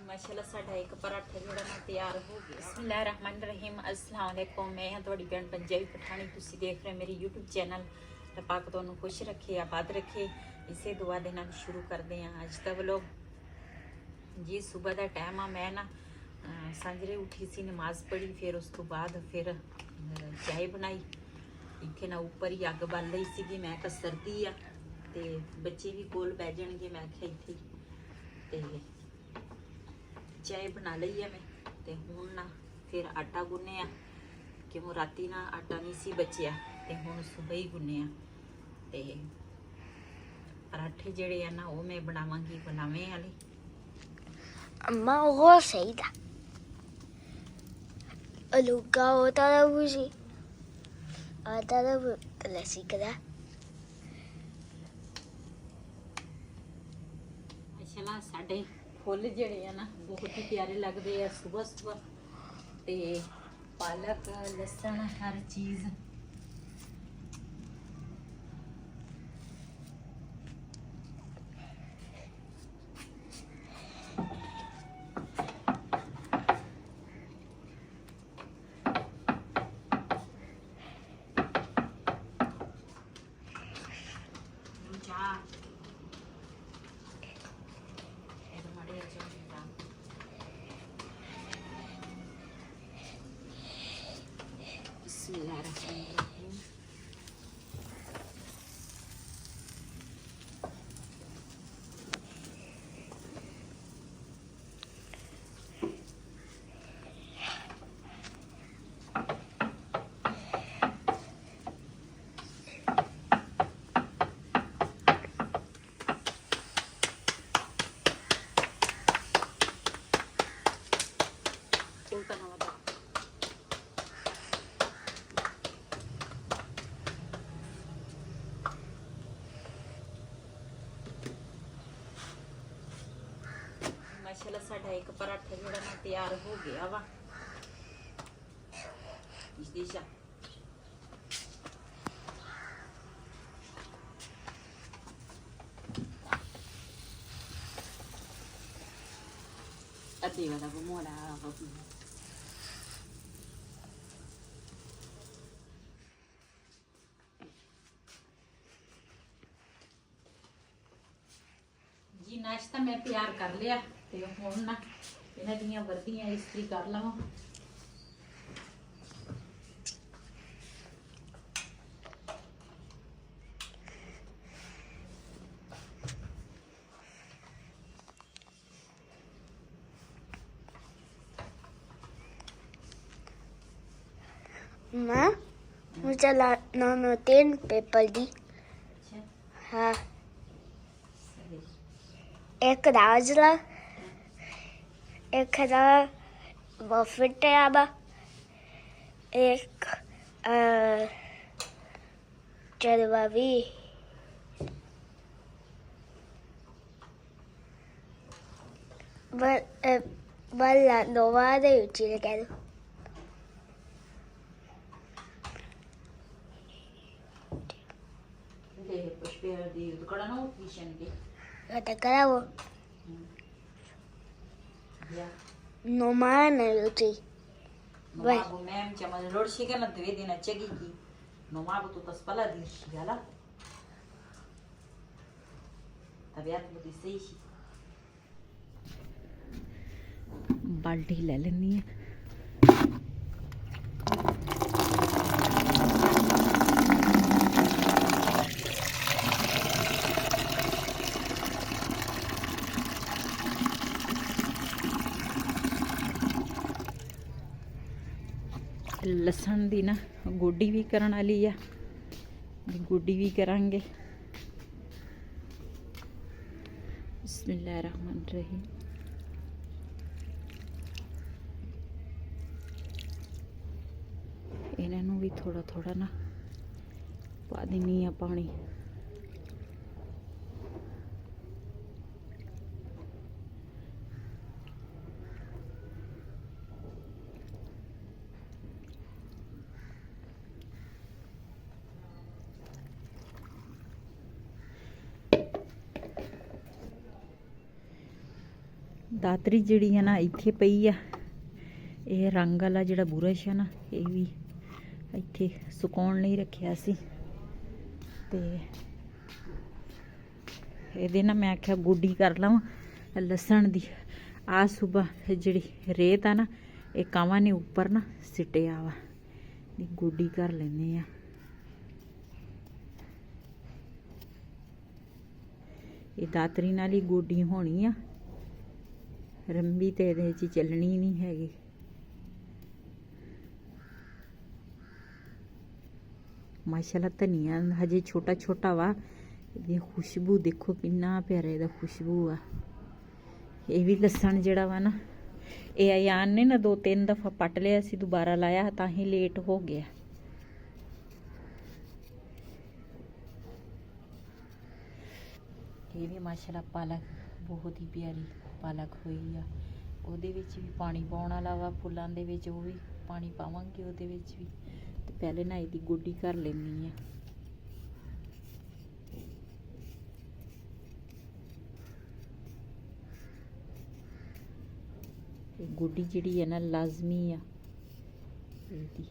ਮਾਸ਼ਾਅੱਲਾ ਸਾਡਾ ਇੱਕ ਪਰਾਠਾ ਜਿਹੜਾ ਨਾ ਤਿਆਰ ਹੋ ਗਿਆ। ਬਿਸਮਿल्लाहिर्रहमानिर्रहीम अस्सलाम वालेकुम। मैं हाँ थोड़ी भैन पंजाबी पठानी, तुसी देख रहे मेरी यूट्यूब चैनल। तो पाक तुहानू खुश रखे, आबाद रखे, इसे दुआ दे नाल शुरू करते हैं अज का व्लॉग जी। सुबह का टाइम आ, मैं ना सांजरे उठी सी, नमाज पढ़ी, फिर उस तो बाद फिर चाय बनाई। इत्थे ना उपर ही अग बल रही सी, मैं कहा सर्दी आ ते बच्चे भी कोल बह जाएंगे, मैं आख्या इत्थे ते चाय बना ली है मैं। तो हूँ ना फिर आटा गुन्ने आ, क्यों राती ना आटा नहीं सी बचिया, तो हूँ सुबह ही गुन्ने आ। ते पराठे जेड़े आ ना वो मैं बनावांगी बनावे वाले। अम्मा वो सही था, लुका होता था बुझी आता था लस्सी करा। माशाल्लाह साडे फुल जेड़े आ ना बहुत ही प्यारे लगते हैं सुबह सुबह। ते पालक लसन हर चीज़ बिस्मिल्लाहिर्रहमानिर्रहीम। उल्टा ना बता। माशाल्लाह साडा एक पराठा जेड़ा ना तैयार हो गया वा। दिशा अद्धी वाला वो मोड़ा जी। नाश्ता मैं तैयार कर लिया, तो हुण ना इन्हां दियां वर्दियां इस्त्री कर लवां। माँ मुझे नो 3 पेपर दी। हाँ, एक राजला, एक रा बफेट आबा, एक चरवावी बल्ला दोबारा उची लगा दो। Kata karawo no mana uci. Nomabu mem chama lor shiga na dve dina chegi ki. Nomabu tu taspala dir shigala. Tabiat bu dise shi. बाल्टी ले लेनी है। लसन दी ना गोडी भी करने वाली है, गोडी भी करांगे। बिस्मिल्लाहिर्रहमानिर्रहीम। इन्हों भी थोड़ा थोड़ा ना पा देनी है पानी। ਦਾਤਰੀ ਜਿਹੜੀ ਹੈ ਨਾ ਇੱਥੇ ਪਈ ਆ। ਇਹ ਰੰਗ ਵਾਲਾ ਜਿਹੜਾ ਬੁਰਸ਼ ਹੈ ਨਾ, ਇਹ ਵੀ ਇੱਥੇ ਸੁਕਾਉਣ ਲਈ ਰੱਖਿਆ ਸੀ। ਤੇ ਇਹਦੇ ਨਾਲ ਮੈਂ ਆਖਿਆ ਗੋਡੀ ਕਰ ਲਵਾਂ ਲਸਣ ਦੀ। ਆ ਸੁਬਹ ਜਿਹੜੀ ਰੇਤ ਆ ਨਾ, ਇਹ ਕਾਵਾਂ ਨੇ ਉੱਪਰ ਨਾ ਸਿੱਟਿਆ ਵਾ, ਗੋਡੀ ਕਰ ਲੈਂਦੇ ਆ। ਇਹ ਦਾਤਰੀ ਨਾਲ ਹੀ ਗੋਡੀ ਹੋਣੀ ਆ, ਰੰਬੀ ਤੇ ਇਹਦੇ 'ਚ ਚੱਲਣੀ ਨਹੀਂ ਹੈਗੀ। ਮਾਸ਼ਾਅੱਲਾ ਧਨੀਆ ਹਜੇ ਛੋਟਾ ਛੋਟਾ ਵਾ। ਇਹਦੀ ਖੁਸ਼ਬੂ ਦੇਖੋ ਕਿੰਨਾ ਪਿਆਰਾ ਇਹਦਾ ਖੁਸ਼ਬੂ ਆ। ਇਹ ਵੀ ਲਸਣ ਜਿਹੜਾ ਵਾ ਨਾ, ਇਹ ਆਯਾਨ ਨੇ ਨਾ 2-3 ਦਫਾ ਪੱਟ ਲਿਆ ਸੀ, ਦੁਬਾਰਾ ਲਾਇਆ ਤਾਂ ਹੀ ਲੇਟ ਹੋ ਗਿਆ। ਇਹ ਵੀ ਮਾਸ਼ਾਅੱਲਾ ਪਾਲਕ ਬਹੁਤ ਹੀ ਪਿਆਰੀ ਪਾਲਕ ਹੋਈ ਆ। ਉਹਦੇ ਵਿੱਚ ਵੀ ਪਾਣੀ ਪਾਉਣ ਵਾਲਾ ਵਾ, ਫੁੱਲਾਂ ਦੇ ਵਿੱਚ ਉਹ ਵੀ ਪਾਣੀ ਪਾਵਾਂਗੇ ਉਹਦੇ ਵਿੱਚ ਵੀ। ਤੇ ਪਹਿਲੇ ਨਾ ਇਹਦੀ ਗੋਡੀ ਕਰ ਲੈਣੀ ਆ। ਇਹ ਗੋਡੀ ਜਿਹੜੀ ਹੈ ਨਾ ਲਾਜ਼ਮੀ ਆ ਇਹਦੀ।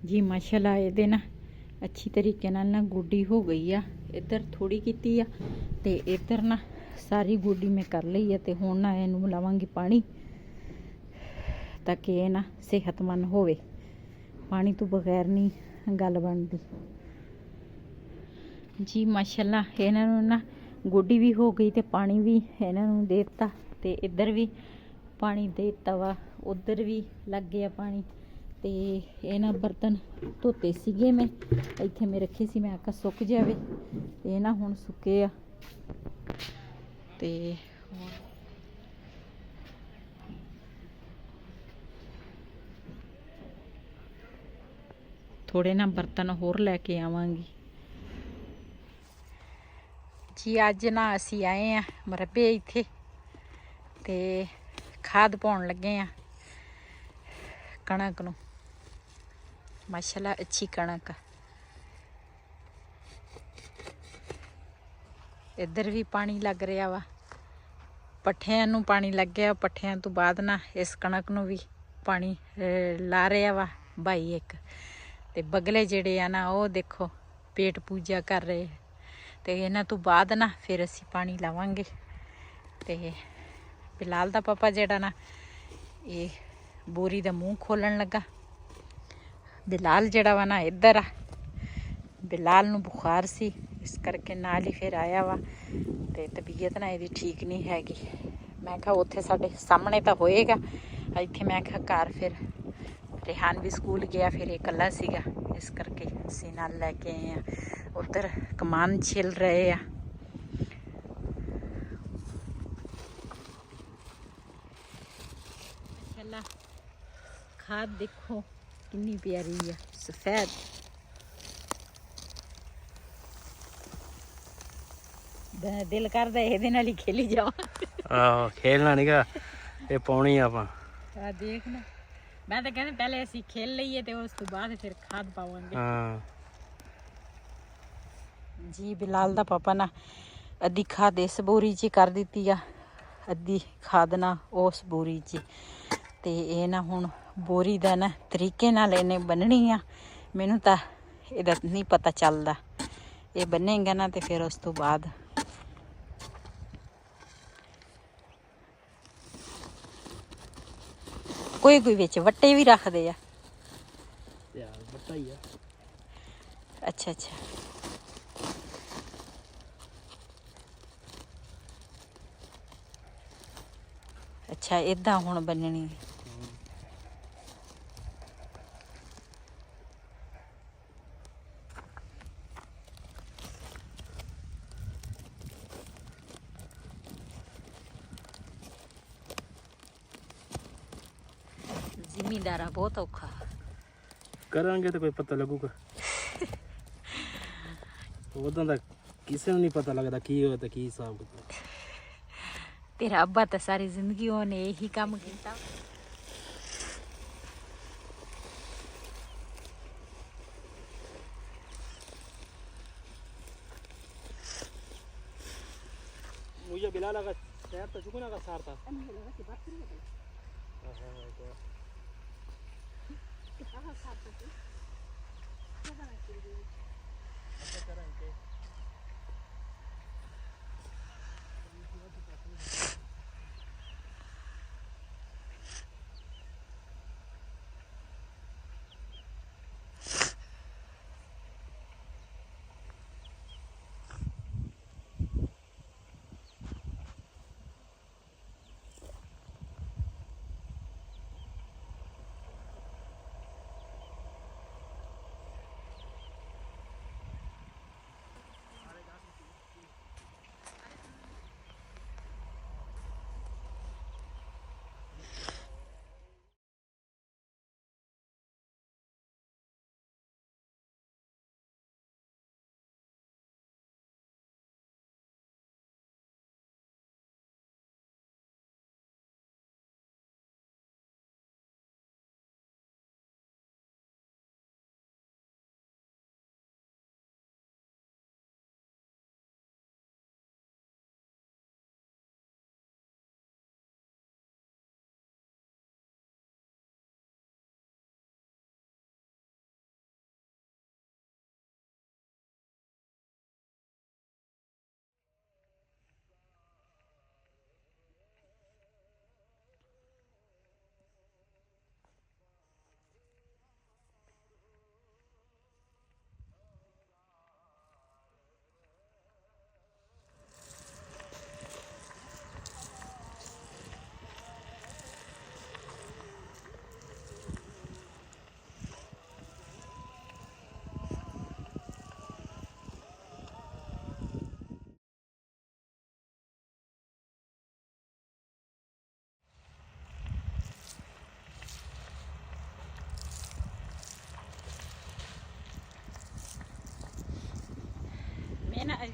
जी माशाल्लाह ਇਹਦੇ ਨਾ ਅੱਛੀ ਤਰੀਕੇ ਨਾਲ ਨਾ ਗੋਡੀ ਹੋ ਗਈ ਆ। ਇੱਧਰ ਥੋੜੀ ਕੀਤੀ ਆ ਤੇ ਇੱਧਰ ਨਾ ਸਾਰੀ ਗੋਡੀ ਮੈਂ ਕਰ ਲਈ ਆ। ਤੇ ਹੁਣ ਨਾ ਇਹਨੂੰ ਲਾਵਾਂਗੀ ਪਾਣੀ ਤਾਂ ਕਿ ਇਹ ਨਾ ਸਿਹਤਮੰਦ ਹੋਵੇ। ਪਾਣੀ ਤੋਂ ਬਗੈਰ ਨਹੀਂ ਗੱਲ ਬਣਦੀ ਜੀ। ਮਾਸ਼ਾਅੱਲਾ ਇਹਨਾਂ ਨੂੰ ਨਾ ਗੋਡੀ ਵੀ ਹੋ ਗਈ ਤੇ ਪਾਣੀ ਵੀ ਇਹਨਾਂ ਨੂੰ ਦੇ ਦਿੱਤਾ। ਤੇ ਇੱਧਰ ਵੀ ਪਾਣੀ ਦੇ ਦਿੱਤਾ ਵਾ, ਉੱਧਰ ਵੀ ਲੱਗ ਗਿਆ ਪਾਣੀ। ਤੇ ਇਹ ਨਾ ਬਰਤਨ ਧੋਤੇ ਸੀਗੇ ਮੈਂ, ਇੱਥੇ ਮੈਂ ਰੱਖੇ ਸੀ, ਮੈਂ ਆਖਿਆ ਸੁੱਕ ਜਾਵੇ। ਇਹ ਨਾ ਹੁਣ ਸੁੱਕੇ ਆ। ਤੇ ਹੁਣ ਥੋੜੇ ਨਾ ਬਰਤਨ ਹੋਰ ਲੈ ਕੇ ਆਵਾਂਗੀ ਜੀ। ਅੱਜ ਨਾ ਅਸੀਂ ਆਏ ਆ ਮਰਬੇ ਇੱਥੇ ਤੇ ਖਾਦ ਪਾਉਣ ਲੱਗੇ ਆ ਕਣਕ ਨੂੰ। ਮਾਸ਼ਾਅੱਲਾ ਅੱਛੀ ਕਣਕ। ਇੱਧਰ ਵੀ ਪਾਣੀ ਲੱਗ ਰਿਹਾ ਵਾ, ਪੱਠਿਆਂ ਨੂੰ ਪਾਣੀ ਲੱਗਿਆ। ਪੱਠਿਆਂ ਤੋਂ ਬਾਅਦ ਨਾ ਇਸ ਕਣਕ ਨੂੰ ਵੀ ਪਾਣੀ ਲਾ ਰਿਹਾ ਵਾ ਭਾਈ ਇੱਕ। ਤੇ ਬਗਲੇ ਜਿਹੜੇ ਆ ਨਾ ਉਹ ਦੇਖੋ ਪੇਟ ਪੂਜਾ ਕਰ ਰਹੇ। ਤੇ ਇਹਨਾਂ ਤੋਂ ਬਾਅਦ ਨਾ ਫਿਰ ਅਸੀਂ ਪਾਣੀ ਲਾਵਾਂਗੇ। ਤੇ ਬਿਲਾਲ ਦਾ ਪਾਪਾ ਜਿਹੜਾ ਨਾ ਇਹ ਬੋਰੀ ਦਾ ਮੂੰਹ ਖੋਲਣ ਲੱਗਾ। ਬਿਲਾਲ ਜਿਹੜਾ ਵਾ ਨਾ ਇੱਧਰ ਆ। ਬਿਲਾਲ ਨੂੰ ਬੁਖਾਰ ਸੀ, ਇਸ ਕਰਕੇ ਨਾਲ ਹੀ ਫਿਰ ਆਇਆ ਵਾ। ਤੇ ਤਬੀਅਤ ਨਾ ਇਹਦੀ ਠੀਕ ਨਹੀਂ ਹੈਗੀ। ਮੈਂ ਕਿਹਾ ਉੱਥੇ ਸਾਡੇ ਸਾਹਮਣੇ ਤਾਂ ਹੋਏਗਾ, ਇੱਥੇ ਮੈਂ ਕਿਹਾ ਘਰ। ਫਿਰ ਰਿਹਾਨ ਵੀ ਸਕੂਲ ਗਿਆ, ਫਿਰ ਇਹ ਇਕੱਲਾ ਸੀਗਾ, ਇਸ ਕਰਕੇ ਅਸੀਂ ਨਾਲ ਲੈ ਕੇ ਆਏ ਆ। ਉੱਧਰ ਕਮਾਨ ਛਿਲ ਰਹੇ ਆ। ਮਾਸ਼ਾਅੱਲਾ ਖਾਦ ਦੇਖੋ ਕਿੰਨੀ ਪਿਆਰੀ ਆ, ਸਫੈਦ। ਦਿਲ ਕਰਦਾ ਇਹਦੇ ਨਾਲ ਹੀ ਖੇਲੀ ਜਾਵਾਂ। ਆਹੋ ਖੇਲਣਾ ਨੀਗਾ, ਇਹ ਪਾਉਣੀ ਆਪਾਂ। ਆ ਦੇਖ ਨਾ, ਮੈਂ ਤਾਂ ਕਹਿੰਦਾ ਪਹਿਲੇ ਅਸੀਂ ਖੇਲ ਲਈਏ ਤੇ ਉਸ ਤੋਂ ਬਾਅਦ ਫਿਰ ਖਾਦ ਪਾਵਾਂਗੇ। ਹਾਂ ਜੀ ਬਿਲਾਲ ਦਾ ਪਾਪਾ ਨਾ ਅੱਧੀ ਖਾਦ ਇਸ ਬੋਰੀ 'ਚ ਕਰ ਦਿੱਤੀ ਆ, ਅੱਧੀ ਖਾਦ ਨਾ ਉਸ ਬੋਰੀ 'ਚ। ਤੇ ਇਹ ਨਾ ਹੁਣ ਬੋਰੀ ਦਾ ਨਾ ਤਰੀਕੇ ਨਾਲ ਇਹਨੇ ਬੰਨਣੀ ਆ। ਮੈਨੂੰ ਤਾਂ ਇਹਦਾ ਨਹੀਂ ਪਤਾ ਚੱਲਦਾ। ਇਹ ਬੰਨੇਗਾ ਨਾ ਤੇ ਫਿਰ ਉਸ ਤੋਂ ਬਾਅਦ ਕੋਈ ਵਿੱਚ ਵੱਟੇ ਵੀ ਰੱਖਦੇ ਆ। ਯਾਰ ਵੱਟਾ ਹੀ ਆ। ਅੱਛਾ ਅੱਛਾ। ਅੱਛਾ ਇਦਾਂ ਹੁਣ ਬੰਨਣੀ। ਜ਼ਿਮੀਂਦਾਰਾ ਬਹੁਤ ਔਖਾ। ਕਰਾਂਗੇ ਤਾਂ ਕੋਈ ਪਤਾ ਲੱਗੂਗਾ। ਉਦੋਂ ਦਾ ਕਿਸੇ ਨੂੰ ਨਹੀਂ ਪਤਾ ਲੱਗਦਾ ਕੀ ਹੋਇਆ ਤੇ ਕੀ ਹਿਸਾਬ ਕਿਤਾਬ। ਤੇਰਾ ਅੱਬਾ ਤਾਂ ਸਾਰੀ ਜ਼ਿੰਦਗੀ ਉਹਨੇ ਇਹੀ ਕੰਮ ਕੀਤਾ। मुझे बिला लगा शहर तो चुकना का सार था।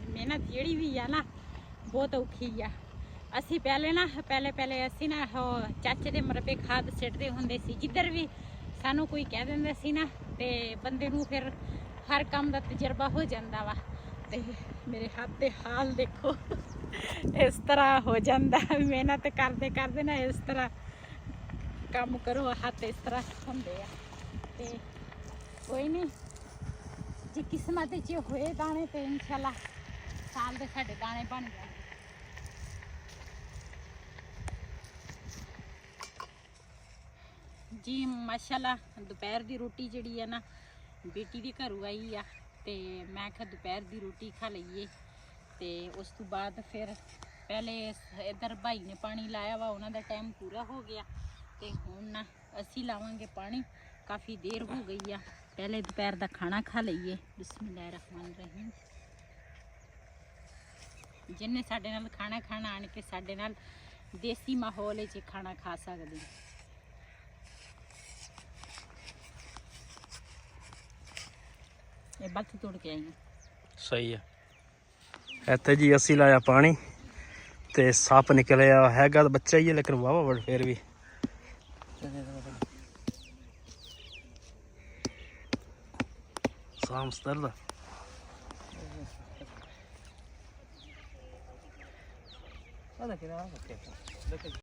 ਮਿਹਨਤ ਜਿਹੜੀ ਵੀ ਆ ਨਾ ਬਹੁਤ ਔਖੀ ਆ। ਅਸੀਂ ਪਹਿਲੇ ਅਸੀਂ ਨਾ ਉਹ ਚਾਚੇ ਦੇ ਮਰਬੇ ਖਾਦ ਸਿੱਟਦੇ ਹੁੰਦੇ ਸੀ। ਜਿੱਧਰ ਵੀ ਸਾਨੂੰ ਕੋਈ ਕਹਿ ਦਿੰਦਾ ਸੀ ਨਾ ਤੇ ਬੰਦੇ ਨੂੰ ਫਿਰ ਹਰ ਕੰਮ ਦਾ ਤਜਰਬਾ ਹੋ ਜਾਂਦਾ ਵਾ। ਤੇ ਮੇਰੇ ਹੱਥ ਦੇ ਹਾਲ ਦੇਖੋ, ਇਸ ਤਰ੍ਹਾਂ ਹੋ ਜਾਂਦਾ। ਮਿਹਨਤ ਕਰਦੇ ਕਰਦੇ ਨਾ ਇਸ ਤਰ੍ਹਾਂ ਕੰਮ ਕਰੋ, ਹੱਥ ਇਸ ਤਰ੍ਹਾਂ ਹੁੰਦੇ ਆ। ਤੇ ਕੋਈ ਨਹੀਂ, ਜੇ ਕਿਸਮਤ 'ਚ ਹੋਏ ਦਾਣੇ ਤੇ ਇਨਸ਼ਾਅੱਲਾ ਸਾਲ ਦੇ ਸਾਡੇ ਦਾਣੇ ਬਣ ਜਾਣ। ਜੀ ਮਾਸ਼ਾਅੱਲਾ ਦੁਪਹਿਰ ਦੀ ਰੋਟੀ ਜਿਹੜੀ ਆ ਨਾ ਬੇਟੀ ਦੇ ਘਰੋਂ ਆਈ ਆ ਤੇ ਮੈਂ ਕਿਹਾ ਦੁਪਹਿਰ ਦੀ ਰੋਟੀ ਖਾ ਲਈਏ। ਤੇ ਉਸ ਤੋਂ ਬਾਅਦ ਫਿਰ ਪਹਿਲੇ ਇੱਧਰ ਭਾਈ ਨੇ ਪਾਣੀ ਲਾਇਆ ਵਾ, ਉਹਨਾਂ ਦਾ ਟਾਈਮ ਪੂਰਾ ਹੋ ਗਿਆ ਤੇ ਹੁਣ ਨਾ ਅਸੀਂ ਲਾਵਾਂਗੇ ਪਾਣੀ। ਕਾਫੀ ਦੇਰ ਹੋ ਗਈ ਆ, ਪਹਿਲੇ ਦੁਪਹਿਰ ਦਾ ਖਾਣਾ ਖਾ ਲਈਏ। ਬਿਸਮਿल्लाह रहमान रहीम। ਜਿੰਨੇ ਸਾਡੇ ਨਾਲ ਖਾਣਾ ਖਾਣਾ ਆਣ ਕੇ ਸਾਡੇ ਨਾਲ ਦੇਸੀ ਮਾਹੌਲ ਵਿੱਚ ਖਾਣਾ ਖਾ ਸਕਦੇ। ਇਹ ਬੱਤ ਤੋੜ ਕੇ ਆਈ ਹਾਂ। ਸਹੀ ਹੈ। ਇੱਥੇ ਜੀ ਅਸੀਂ ਲਾਇਆ ਪਾਣੀ ਤੇ ਸੱਪ ਨਿਕਲਿਆ। ਹੈਗਾ ਤਾਂ ਬੱਚਾ ਹੀ ਹੈ ਲੇਕਿਨ ਵਾਵਾ ਵੱਡ ਫਿਰ ਵੀ। ਸਾਮਸਤਰ ਦਾ